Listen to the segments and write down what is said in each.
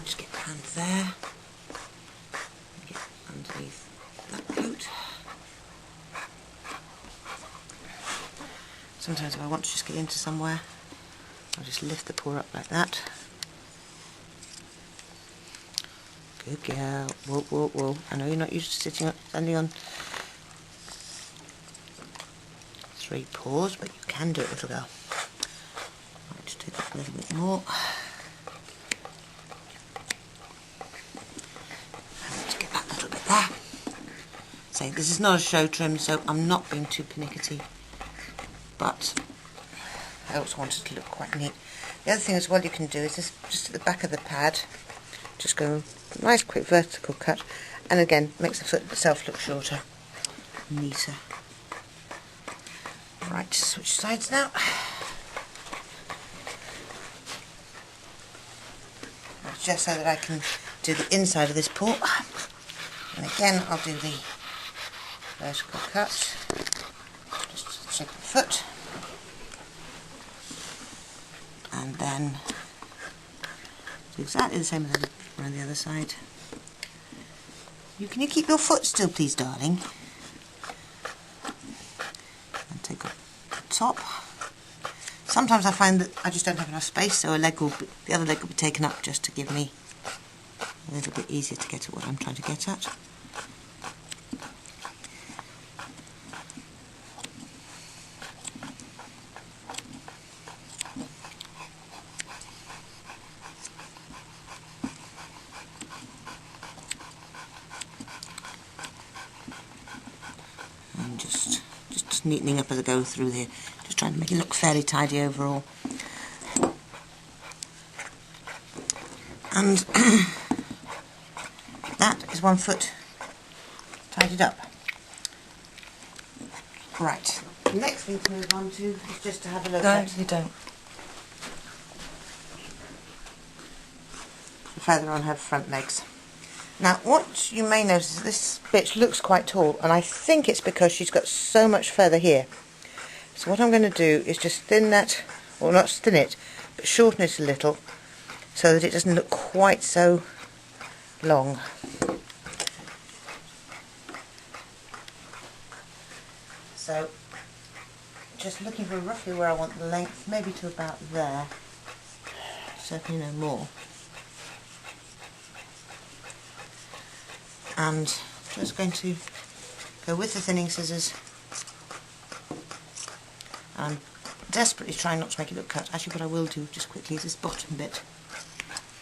Just get around there. Get underneath that coat. Sometimes if I want to just get into somewhere, I'll just lift the paw up like that. Good girl. Whoa, whoa, whoa. I know you're not used to sitting only on 3 paws, but you can do it, little girl. I'll just take up a little bit more. And let's get that little bit there. So this is not a show trim, so I'm not being too pernickety, but I also want it to look quite neat. The other thing as well you can do is this, just at the back of the pad, just go a nice quick vertical cut, and again makes the foot itself look shorter, neater. Right, switch sides now. Just so that I can do the inside of this paw, and again I'll do the vertical cut, just the shape of the foot, and then do exactly the same as around the other side. Can you keep your foot still, please, darling? And take up the top. Sometimes I find that I just don't have enough space, so the other leg will be taken up just to give me a little bit easier to get at what I'm trying to get at. Just neatening up as I go through here, just trying to make it look fairly tidy overall. And that is one foot tidied up. Right, the next thing to move on to is just to have a look at... No, you don't. The feather on her front legs. Now, what you may notice is this bitch looks quite tall, and I think it's because she's got so much feather here. So what I'm going to do is just thin that, or not thin it, but shorten it a little, so that it doesn't look quite so long. So, just looking for roughly where I want the length, maybe to about there, certainly no more. And I'm just going to go with the thinning scissors. I'm desperately trying not to make it look cut. Actually, what I will do just quickly is this bottom bit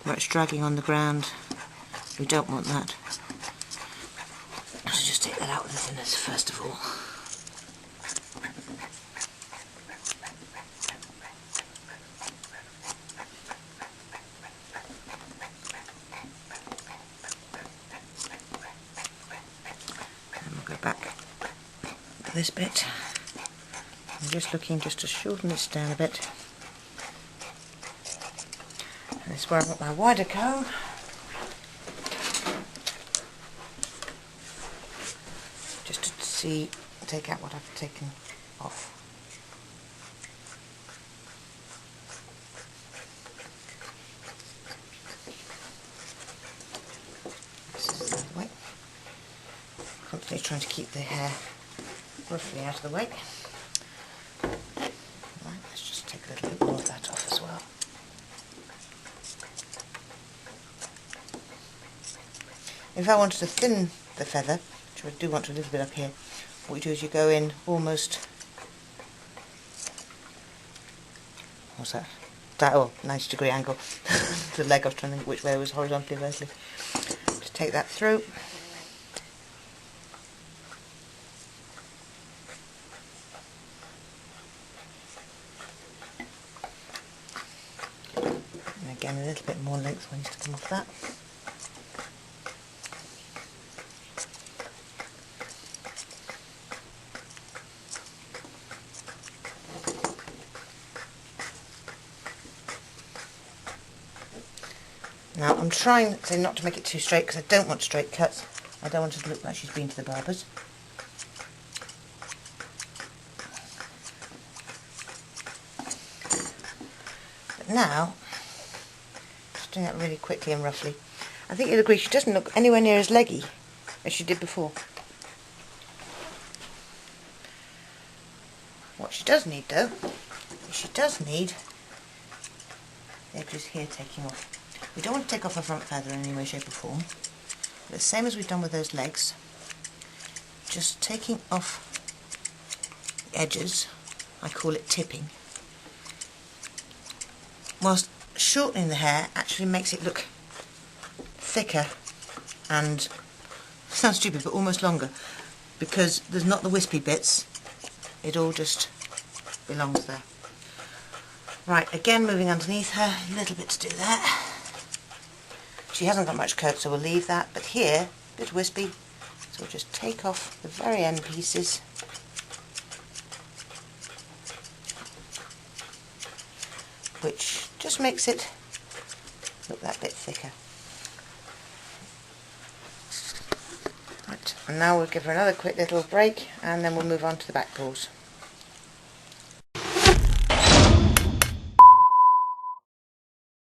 where it's dragging on the ground. We don't want that. So just take that out with the thinners first of all. Back to this bit. I'm just looking just to shorten this down a bit. And this is where I've got my wider comb. Just to see, take out what I've taken off. This is the other way. Constantly trying to keep the hair roughly out of the way. Right, let's just take a little bit more of that off as well. If I wanted to thin the feather, which I do want a little bit up here, what you do is you go in almost, what's that? 90-degree angle. The leg I was trying to think which way it was, horizontally or vertically. Just take that through. Again, a little bit more length needs to come off that. Now, I'm trying not to make it too straight because I don't want straight cuts. I don't want it to look like she's been to the barber's. But now, Just doing that really quickly and roughly. I think you'll agree she doesn't look anywhere near as leggy as she did before. What she does need though, is she does need the edges here taking off. We don't want to take off her front feather in any way, shape or form. But the same as we've done with those legs, just taking off the edges, I call it tipping, whilst shortening the hair actually makes it look thicker and, sounds stupid, but almost longer, because there's not the wispy bits, it all just belongs there. Right, again moving underneath her, a little bit to do that. She hasn't got much curve, so we'll leave that, but here, a bit wispy, so we'll just take off the very end pieces. Which just makes it look that bit thicker. Right, and now we'll give her another quick little break and then we'll move on to the back paws.